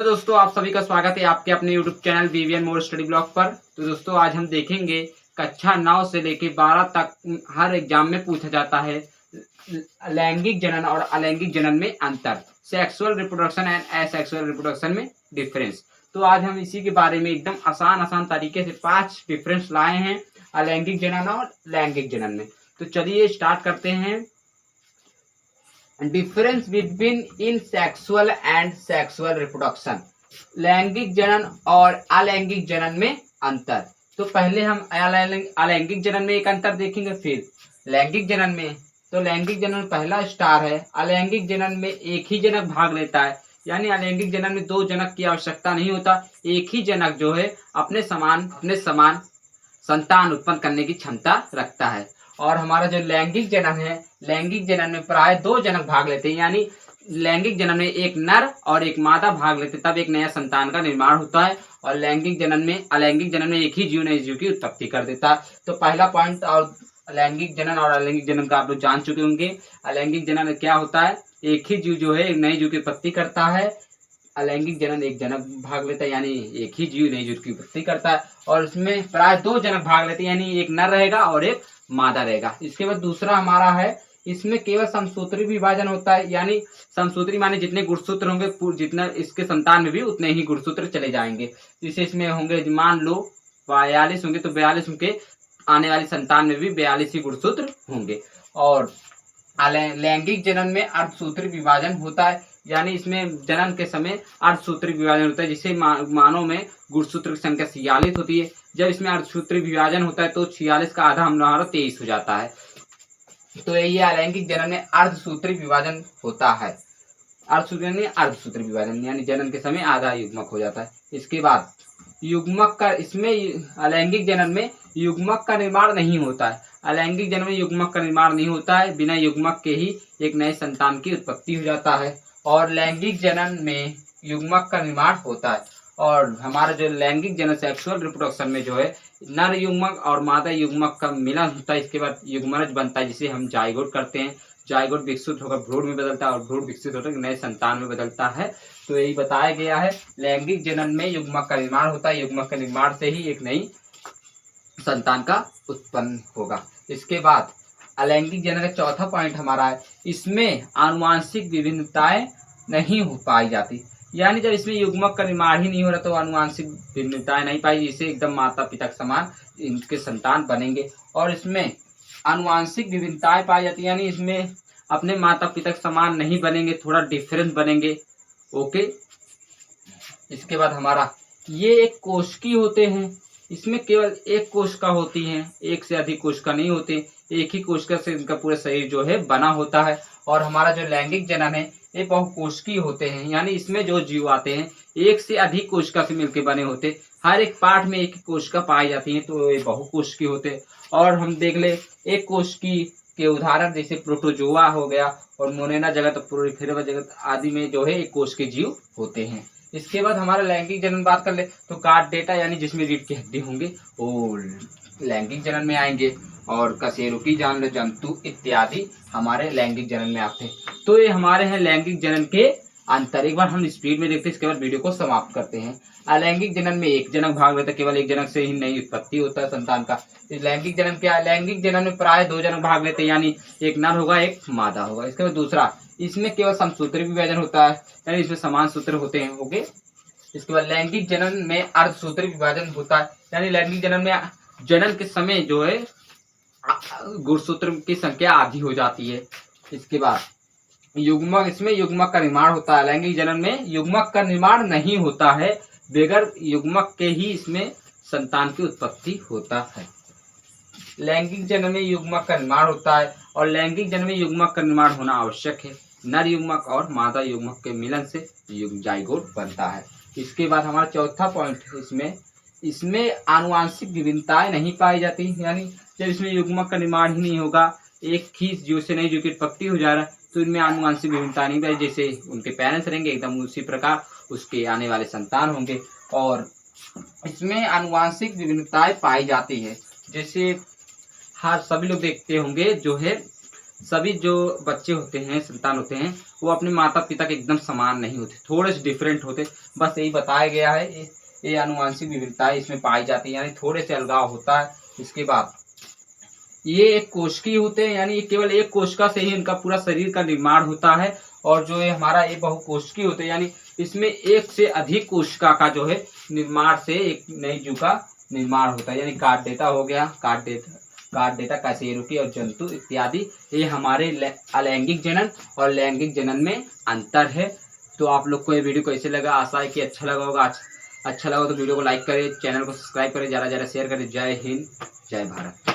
तो दोस्तों आप सभी का स्वागत है आपके अपने YouTube channel VVN more study blog पर। तो दोस्तों आज हम देखेंगे कक्षा 9 से लेकर 12 तक हर एग्जाम में पूछा जाता है लैंगिक जनन और अलैंगिक जनन में अंतर, sexual reproduction and asexual reproduction में डिफरेंस। तो आज हम इसी के बारे में एकदम आसान तरीके से 5 डिफरेंस लाए हैं अलैंगिक जनन और लैंगिक जनन में। तो चलिए स्टार्ट करते हैं। Difference between in sexual and sexual reproduction, लैंगिक जनन और अलैंगिक जनन में अंतर। तो पहले हम अलैंगिक जनन में एक अंतर देखेंगे, फिर लैंगिक जनन में। तो लैंगिक जनन में पहला स्टार है, अलैंगिक जनन में एक ही जनक भाग लेता है, यानी अलैंगिक जनन में 2 जनक की आवश्यकता नहीं होता, एक ही जनक जो है अपने समान संतान उत्पन्न करने की क्षमता रखता है। और हमारा जो लैंगिक जनन है, लैंगिक जनन में प्राय 2 जनक भाग लेते हैं, यानी लैंगिक जनन में एक नर और एक मादा भाग लेते हैं, तब एक नया संतान का निर्माण होता है। और अलैंगिक जनन में एक ही जीव नए जीव की उत्पत्ति कर देता है। तो पहला पॉइंट और लैंगिक जनन और अलैंगिक जनन का आप लोग जान चुके होंगे। अलैंगिक जनन में क्या होता है, एक ही जीव जो है एक नए जीव की उत्पत्ति करता है। अलैंगिक जनन एक जनक भाग लेता है, यानी एक ही जीव नए जीव की उत्पत्ति करता है, और उसमें प्राय 2 जनक भाग लेते हैं, यानी एक नर रहेगा और एक मादा रहेगा। इसके बाद दूसरा हमारा है, इसमें केवल समसूत्री विभाजन होता है, यानी समसूत्री माने जितने गुणसूत्र होंगे जितना इसके संतान में भी उतने ही गुणसूत्र चले जाएंगे। जैसे इसमें होंगे, मान लो 42 होंगे तो 42 उनके आने वाली संतान में भी 42 ही गुणसूत्र होंगे। और लैंगिक जनन में अर्धसूत्री विभाजन होता है, यानी इसमें जनन के समय अर्धसूत्री विभाजन होता है, जिसे मानव में गुणसूत्र की संख्या 46 होती है। जब इसमें अर्धसूत्री विभाजन होता है तो 46 का आधा हमारा 23 हो जाता है। तो ये अलैंगिक जनन में अर्धसूत्री विभाजन होता है। अर्धसूत्री विभाजन यानी जनन के समय आधा युग्मक हो जाता है। इसके बाद युग्मक का, इसमें अलैंगिक जनन में युग्मक का निर्माण नहीं होता है। अलैंगिक जनन में युग्मक का निर्माण नहीं होता है, बिना युग्मक के ही एक नए संतान की उत्पत्ति हो जाता है। और लैंगिक जनन में युग्मक का निर्माण होता है। और हमारा जो लैंगिक जनन सेक्सुअल रिप्रोडक्शन में जो है नर युग्मक और मादा युग्मक का मिलन होता है। इसके बाद युग्मनज बनता है, जिसे हम जाइगोट करते हैं। जाइगोट विकसित होकर भ्रूण में बदलता है और भ्रूण विकसित होकर नए संतान में बदलता है। तो यही बताया गया है, लैंगिक जनन में युग्मक का निर्माण होता है, युग्मक के निर्माण से ही एक नई संतान का उत्पन्न होगा। इसके बाद अलैंगिक जनन का चौथा पॉइंट हमारा है, इसमें आनुवांशिक विभिन्नताएं नहीं हो पाई जाती, यानी जब इसमें युग्मक का निर्माण ही नहीं हो रहा तो आनुवांशिक विभिन्नताएं नहीं पाई, जिससे एकदम माता पिता के समान इनके संतान बनेंगे। और इसमें आनुवांशिक विभिन्नताएं पाई जाती है, यानी इसमें अपने माता पिता के समान नहीं बनेंगे, थोड़ा डिफरेंस बनेंगे। ओके। इसके बाद हमारा ये एक कोशिकी होते हैं, इसमें केवल एक कोशिका होती है, एक से अधिक कोशिका नहीं होते, एक ही कोशिका से इनका पूरा शरीर जो है बना होता है। और हमारा जो लैंगिक जनन है ये बहुकोशिकीय होते हैं, यानी इसमें जो जीव आते हैं एक से अधिक कोशिका से मिलकर बने होते, हर एक पार्ट में एक कोशिका पाई जाती है, तो ये बहुकोशिकीय होते हैं। और हम देख ले एक कोशिकीय के उदाहरण जैसे प्रोटोजोआ हो गया और मोनेना जगत, प्रोलिफेरा जगत आदि में जो है एक कोशिकीय जीव होते हैं। इसके बाद हमारा लैंगिक जनन बात कर ले तो कार्ड डेटा, यानी जिसमें रीढ़ की हड्डी होंगे वो लैंगिक जनन में आएंगे। और कशेरुकी जानवर जंतु इत्यादि हमारे लैंगिक जनन में आते हैं। तो ये हमारे हैं लैंगिक जनन के अंतर। एक बार हम स्पीड में देखते हैं, इसके बाद वीडियो को समाप्त करते हैं। अलैंगिक जनन में एक जनक भाग लेता है, केवल एक जनक से ही नई उत्पत्ति होता है संतान का। लैंगिक जनन क्या है, लैंगिक जनन में प्राय 2 जनक भाग लेते हैं, यानी एक नर होगा एक मादा होगा। इसके बाद दूसरा, इसमें केवल समसूत्री विभाजन होता है, यानी इसमें समान सूत्र होते हैं। ओके। इसके बाद लैंगिक जनन में अर्धसूत्री विभाजन होता है, यानी लैंगिक जनन में जनन के समय जो है गुणसूत्र की संख्या आधी हो जाती है। इसके बाद युग्मक, इसमें युग्मक का निर्माण होता है। लैंगिक जनन में युग्मक का निर्माण नहीं होता है, बगैर युग्मक के ही इसमें संतान की उत्पत्ति होता है। लैंगिक जनन में युग्मक का निर्माण होता है और लैंगिक जनन में युग्मक का निर्माण होना आवश्यक है। नर युग्मक और मादा युग्मक के मिलन से जाइगोट बनता है। इसके बाद हमारा चौथा पॉइंट, इसमें आनुवांशिक विभिन्नताएं नहीं पाई जाती, यानी जब इसमें युग्मक का निर्माण ही नहीं होगा, एक ही जीव से नई जीव की उत्पत्ति हो जा रहा है, तो इनमें आनुवांशिक विभिन्नता नहीं पाई। जैसे उनके पेरेंट्स रहेंगे एकदम उसी प्रकार उसके आने वाले संतान होंगे। और इसमें आनुवांशिक विभिन्नताएं पाई जाती है, जैसे हर सभी लोग देखते होंगे जो है सभी जो बच्चे होते हैं, संतान होते हैं, वो अपने माता पिता के एकदम समान नहीं होते, थोड़े से डिफरेंट होते। बस यही बताया गया है, ये आनुवांशिक विविधताएं इसमें पाई जाती है, यानी थोड़े से अलगाव होता है। इसके बाद ये एक कोशिकीय होते हैं, यानी ये केवल एक कोशिका से ही इनका पूरा शरीर का निर्माण होता है। और जो ये हमारा ये बहुकोशिकीय होते हैं, यानी इसमें एक से अधिक कोशिका का जो है निर्माण से एक नई जीव का निर्माण होता है। यानी कार्डेटा हो गया, कार्डेटा कशेरुकी और जंतु इत्यादि, ये हमारे अलैंगिक जनन और लैंगिक जनन में अंतर है। तो आप लोग को ये वीडियो कैसे लगा, आशा है कि अच्छा लगा होगा। अच्छा लगा तो वीडियो को लाइक करें, चैनल को सब्सक्राइब करें, ज़्यादा से ज़्यादा शेयर करें। जय हिंद, जय भारत।